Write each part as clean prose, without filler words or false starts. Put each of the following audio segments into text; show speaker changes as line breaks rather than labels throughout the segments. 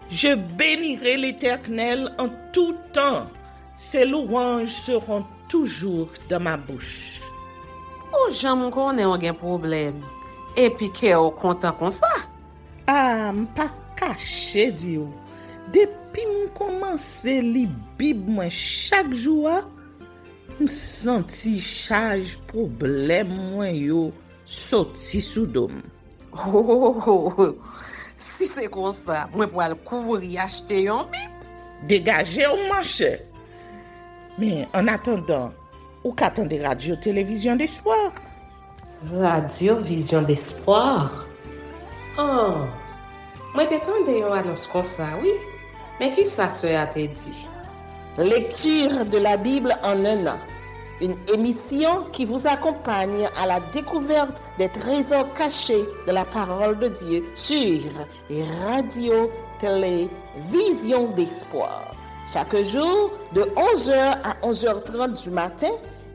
Je bénirai l'Éternel en tout temps. Ses louanges seront toujours dans ma bouche.
Ou j'aime qu'on ait un problème. Et puis qu'elle est content comme ça.
Ah, m'pas caché Dieu. Depuis m'm commencé li Bible moi chaque jour, m'senti charge problème moi yo sorti sous dôme.
Si c'est comme ça, moi pour aller couvrir acheter un Bible.
Dégagez au marché. Mais en attendant, ou qu'attendez radio télévision d'espoir?
Radio Vision d'Espoir. Oh, moi t'attendais une annonce comme ça, oui. Mais qui ça a te dit?
Lecture de la Bible en un an. Une émission qui vous accompagne à la découverte des trésors cachés de la parole de Dieu sur Radio Télévision d'Espoir. Chaque jour de 11h à 11h30 du matin,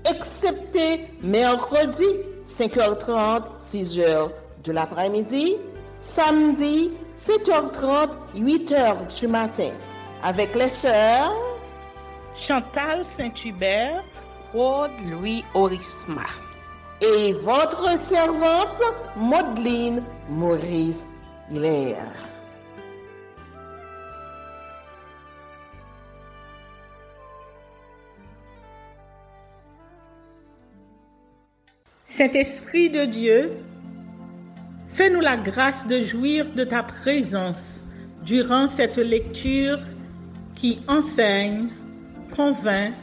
excepté mercredi 5h30, 6h de l'après-midi, samedi 7h30, 8h du matin, avec les sœurs
Chantal Saint-Hubert,
Claude Louis Orisma
et votre servante Maudeline Maurice Hilaire.
Saint-Esprit de Dieu, fais-nous la grâce de jouir de ta présence durant cette lecture qui enseigne, convainc,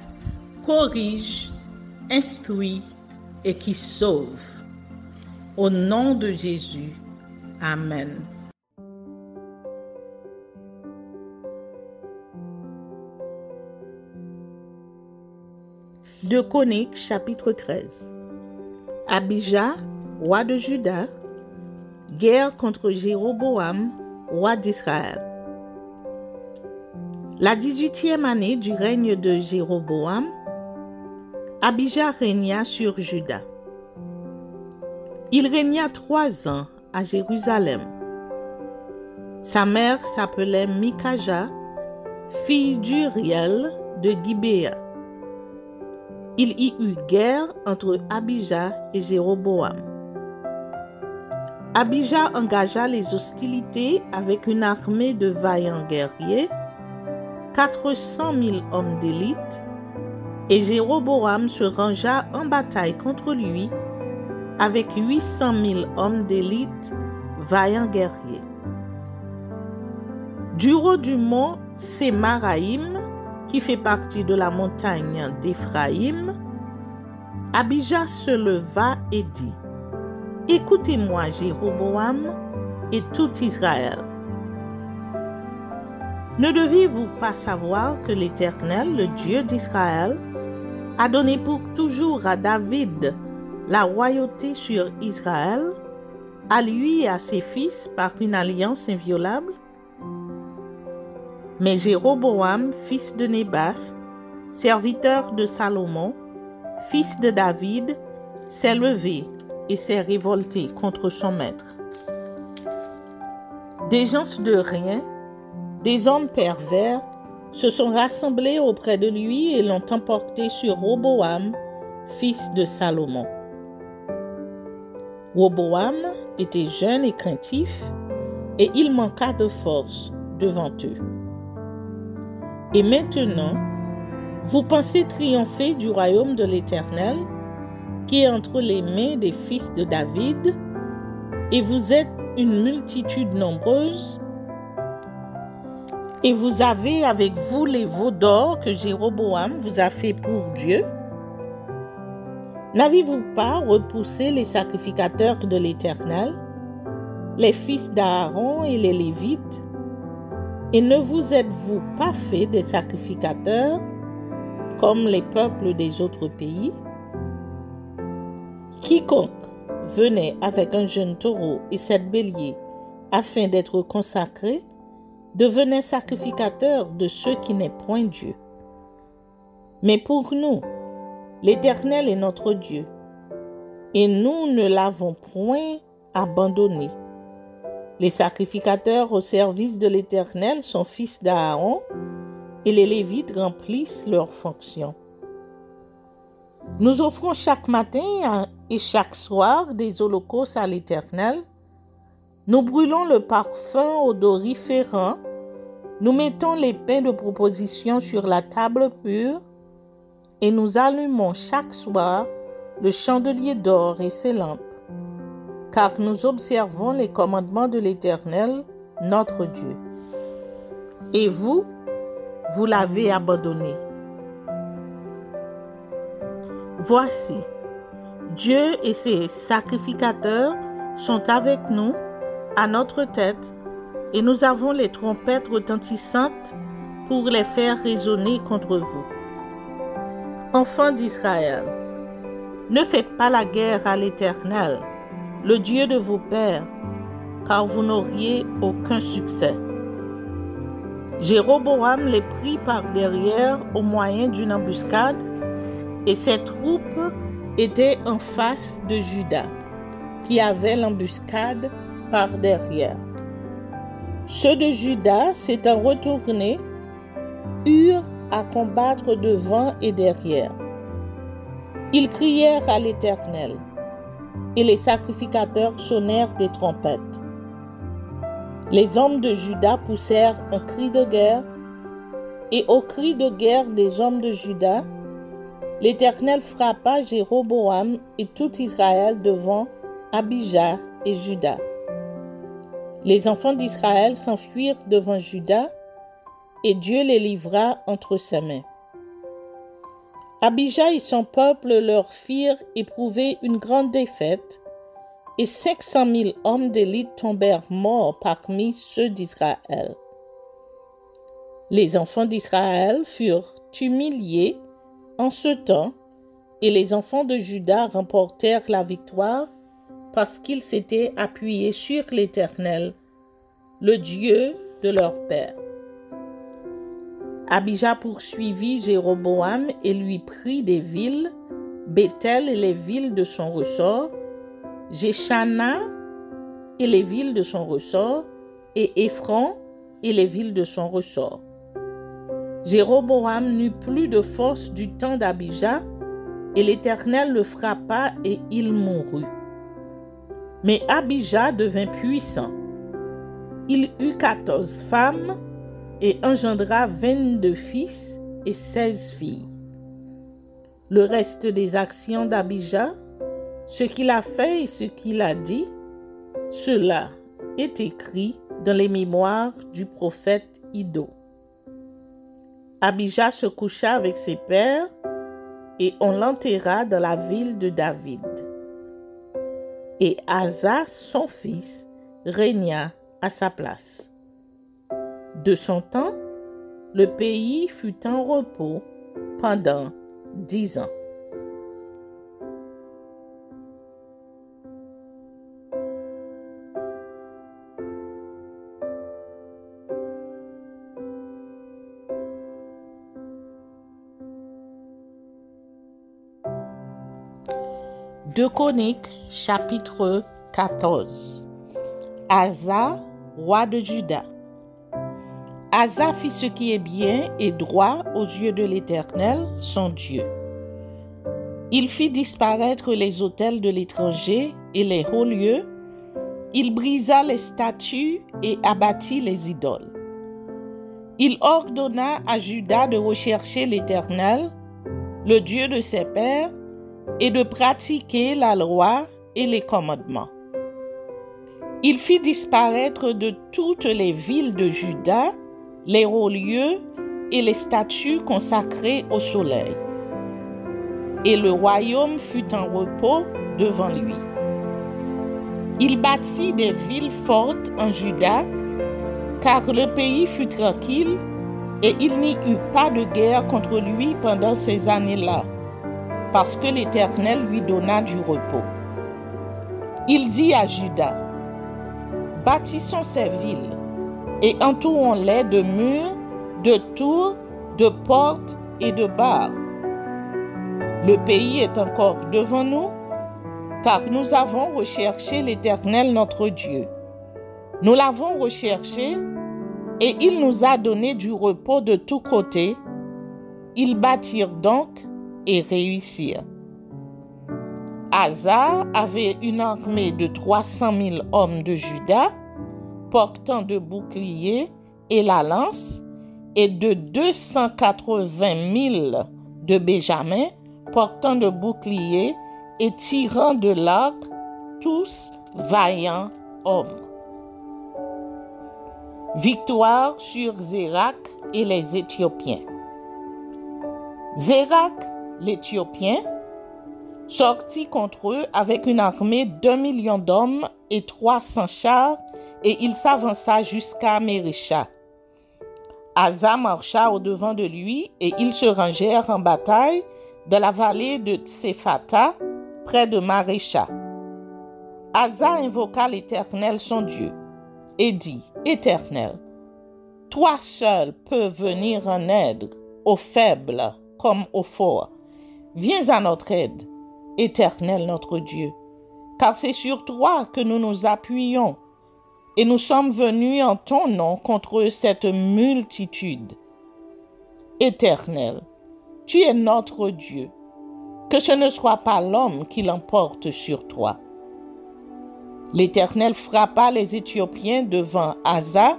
corrige, instruit et qui sauve. Au nom de Jésus. Amen. Deux Chroniques, chapitre 13. Abijah, roi de Juda, guerre contre Jéroboam, roi d'Israël. La 18e année du règne de Jéroboam, Abijah régna sur Juda. Il régna 3 ans à Jérusalem. Sa mère s'appelait Mikaja, fille d'Uriel de Gibéa. Il y eut guerre entre Abijah et Jéroboam. Abijah engagea les hostilités avec une armée de vaillants guerriers, 400 000 hommes d'élite, et Jéroboam se rangea en bataille contre lui avec 800 000 hommes d'élite, vaillants guerriers. Du haut du mont Sémaraïm, qui fait partie de la montagne d'Éphraïm, Abijah se leva et dit: « Écoutez-moi, Jéroboam et tout Israël. Ne deviez-vous pas savoir que l'Éternel, le Dieu d'Israël, a donné pour toujours à David la royauté sur Israël, à lui et à ses fils par une alliance inviolable? Mais Jéroboam, fils de Nébat, serviteur de Salomon, fils de David, s'est levé et s'est révolté contre son maître. Des gens de rien, des hommes pervers, se sont rassemblés auprès de lui et l'ont emporté sur Roboam, fils de Salomon. Roboam était jeune et craintif, et il manqua de force devant eux. Et maintenant, vous pensez triompher du royaume de l'Éternel, qui est entre les mains des fils de David, et vous êtes une multitude nombreuse, et vous avez avec vous les veaux d'or que Jéroboam vous a fait pour Dieu? N'avez-vous pas repoussé les sacrificateurs de l'Éternel, les fils d'Aaron et les Lévites? Et ne vous êtes-vous pas fait des sacrificateurs comme les peuples des autres pays? Quiconque venait avec un jeune taureau et 7 béliers afin d'être consacré devenait sacrificateur de ceux qui n'est point Dieu. Mais pour nous, l'Éternel est notre Dieu, et nous ne l'avons point abandonné. Les sacrificateurs au service de l'Éternel sont fils d'Aaron et les Lévites remplissent leurs fonctions. Nous offrons chaque matin et chaque soir des holocaustes à l'Éternel. Nous brûlons le parfum odoriférant. Nous mettons les pains de proposition sur la table pure et nous allumons chaque soir le chandelier d'or et ses lampes, car nous observons les commandements de l'Éternel, notre Dieu. Et vous, vous l'avez abandonné. Voici, Dieu et ses sacrificateurs sont avec nous, à notre tête, et nous avons les trompettes retentissantes pour les faire résonner contre vous. Enfants d'Israël, ne faites pas la guerre à l'Éternel, le Dieu de vos pères, car vous n'auriez aucun succès. Jéroboam les prit par derrière au moyen d'une embuscade, et ses troupes étaient en face de Juda, qui avait l'embuscade par derrière. Ceux de Juda, s'étant retournés, eurent à combattre devant et derrière. Ils crièrent à l'Éternel, et les sacrificateurs sonnèrent des trompettes. Les hommes de Juda poussèrent un cri de guerre, et au cri de guerre des hommes de Juda, l'Éternel frappa Jéroboam et tout Israël devant Abijah et Juda. Les enfants d'Israël s'enfuirent devant Juda, et Dieu les livra entre ses mains. Abijah et son peuple leur firent éprouver une grande défaite, et 500 000 hommes d'élite tombèrent morts parmi ceux d'Israël. Les enfants d'Israël furent humiliés en ce temps, et les enfants de Juda remportèrent la victoire parce qu'ils s'étaient appuyés sur l'Éternel, le Dieu de leur père. Abijah poursuivit Jéroboam et lui prit des villes, Béthel et les villes de son ressort, Jéchana et les villes de son ressort, et Éphron et les villes de son ressort. Jéroboam n'eut plus de force du temps d'Abijah, et l'Éternel le frappa et il mourut. Mais Abijah devint puissant. Il eut 14 femmes et engendra 22 fils et 16 filles. Le reste des actions d'Abijah, ce qu'il a fait et ce qu'il a dit, cela est écrit dans les mémoires du prophète Iddo. Abijah se coucha avec ses pères et on l'enterra dans la ville de David. Et Asa, son fils, régna à sa place. De son temps, le pays fut en repos pendant 10 ans. Deux Chroniques, chapitre 14. Asa, roi de Juda. Asa fit ce qui est bien et droit aux yeux de l'Éternel, son Dieu. Il fit disparaître les autels de l'étranger et les hauts lieux. Il brisa les statues et abattit les idoles. Il ordonna à Juda de rechercher l'Éternel, le Dieu de ses pères, et de pratiquer la loi et les commandements. Il fit disparaître de toutes les villes de Juda les hauts lieux et les statues consacrées au soleil. Et le royaume fut en repos devant lui. Il bâtit des villes fortes en Juda, car le pays fut tranquille et il n'y eut pas de guerre contre lui pendant ces années-là, parce que l'Éternel lui donna du repos. Il dit à Juda, « Bâtissons ces villes et entourons-les de murs, de tours, de portes et de barres. Le pays est encore devant nous, car nous avons recherché l'Éternel notre Dieu. Nous l'avons recherché et il nous a donné du repos de tous côtés. Ils bâtirent donc et réussirent. Asa avait une armée de 300 000 hommes de Juda, portant de boucliers et la lance, et de 280 000 de Benjamin, portant de boucliers et tirant de l'arc, tous vaillants hommes. Victoire sur Zérak et les Éthiopiens. Zérak, l'Éthiopien, sortit contre eux avec une armée d'1 million d'hommes et 300 chars, et il s'avança jusqu'à Mérécha. Asa marcha au-devant de lui, et ils se rangèrent en bataille dans la vallée de Tsephata, près de Marécha. Asa invoqua l'Éternel son Dieu, et dit, « Éternel, toi seul peux venir en aide aux faibles comme aux forts. Viens à notre aide, Éternel notre Dieu, car c'est sur toi que nous nous appuyons, et nous sommes venus en ton nom contre cette multitude. Éternel, tu es notre Dieu, que ce ne soit pas l'homme qui l'emporte sur toi. » L'Éternel frappa les Éthiopiens devant Asa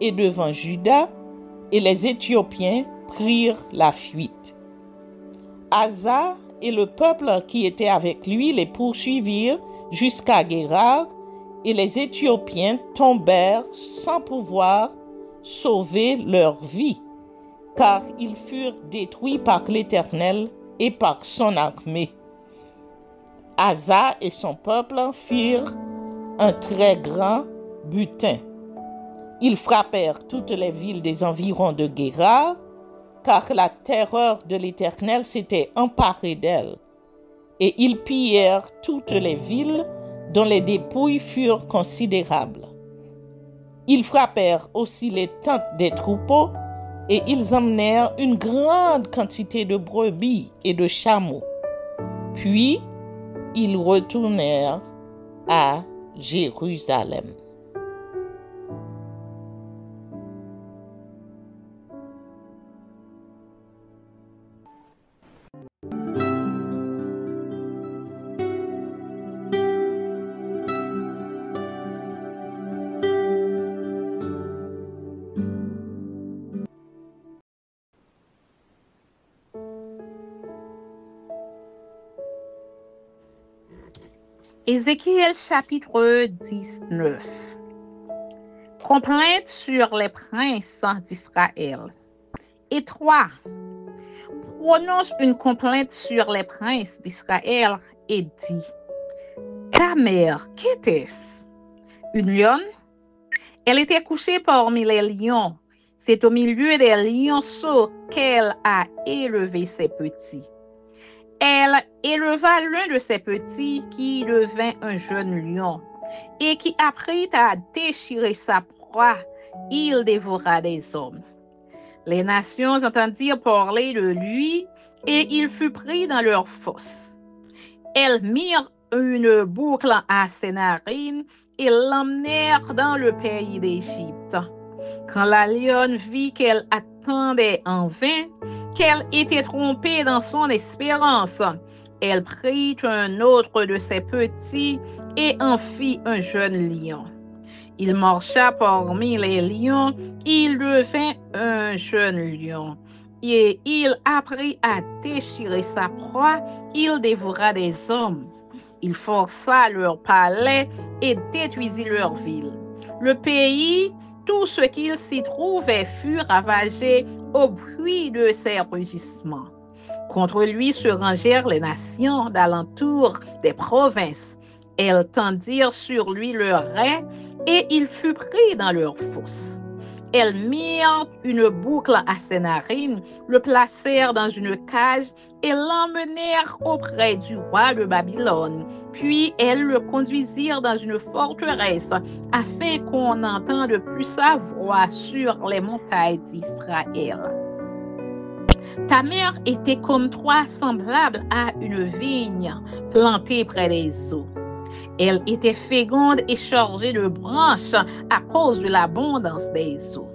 et devant Juda, et les Éthiopiens prirent la fuite. Asa et le peuple qui était avec lui les poursuivirent jusqu'à Guérar, et les Éthiopiens tombèrent sans pouvoir sauver leur vie, car ils furent détruits par l'Éternel et par son armée. Asa et son peuple firent un très grand butin. Ils frappèrent toutes les villes des environs de Guérar, car la terreur de l'Éternel s'était emparée d'elles, et ils pillèrent toutes les villes dont les dépouilles furent considérables. Ils frappèrent aussi les tentes des troupeaux, et ils emmenèrent une grande quantité de brebis et de chameaux. Puis, ils retournèrent à Jérusalem.
Ézéchiel chapitre 19. Complainte sur les princes d'Israël. Et 3. Prononce une complainte sur les princes d'Israël et dit: Ta mère, qu'était-ce? Une lionne? Elle était couchée parmi les lions. C'est au milieu des lionceaux qu'elle a élevé ses petits. Elle éleva l'un de ses petits qui devint un jeune lion et qui apprit à déchirer sa proie. Il dévora des hommes. Les nations entendirent parler de lui et il fut pris dans leur fosse. Elles mirent une boucle à ses narines et l'emmenèrent dans le pays d'Égypte. Quand la lionne vit qu'elle attendait en vain, qu'elle était trompée dans son espérance, elle prit un autre de ses petits et en fit un jeune lion. Il marcha parmi les lions, il devint un jeune lion. Et il apprit à déchirer sa proie, il dévora des hommes. Il força leur palais et détruisit leur ville. Le pays, tout ce qu'il s'y trouvait fut ravagé au bruit de ses rugissements. Contre lui se rangèrent les nations d'alentour des provinces. Elles tendirent sur lui leur raie et il fut pris dans leur fosse. Elles mirent une boucle à ses narines, le placèrent dans une cage et l'emmenèrent auprès du roi de Babylone. Puis elles le conduisirent dans une forteresse afin qu'on n'entende plus sa voix sur les montagnes d'Israël. Ta mère était comme toi, semblable à une vigne plantée près des eaux. Elle était féconde et chargée de branches à cause de l'abondance des eaux.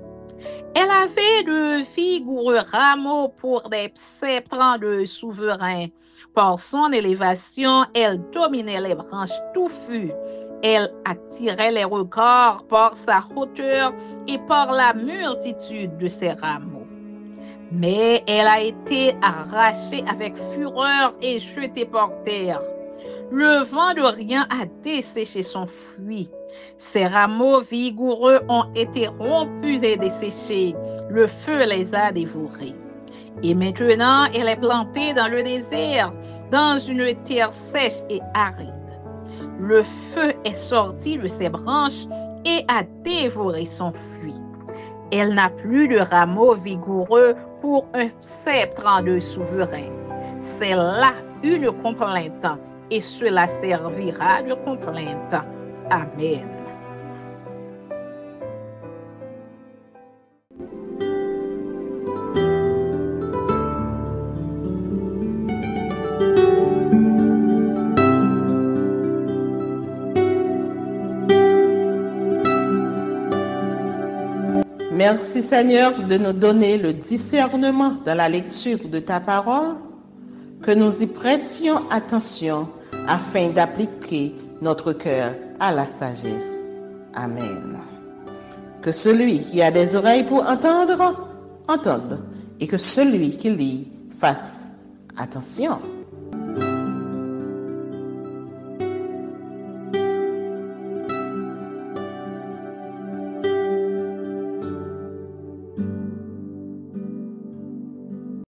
Elle avait de vigoureux rameaux pour des sceptres de souverains. Par son élévation, elle dominait les branches touffues. Elle attirait les regards par sa hauteur et par la multitude de ses rameaux. Mais elle a été arrachée avec fureur et jetée par terre. Le vent d'Orient a desséché son fruit. Ses rameaux vigoureux ont été rompus et desséchés. Le feu les a dévorés. Et maintenant, elle est plantée dans le désert, dans une terre sèche et aride. Le feu est sorti de ses branches et a dévoré son fruit. Elle n'a plus de rameaux vigoureux pour un sceptre de souverain. C'est là une complainte, et cela servira de complainte. Amen.
Merci Seigneur de nous donner le discernement dans la lecture de ta parole, que nous y prêtions attention afin d'appliquer notre cœur à la sagesse. Amen. Que celui qui a des oreilles pour entendre, entende, et que celui qui lit fasse attention.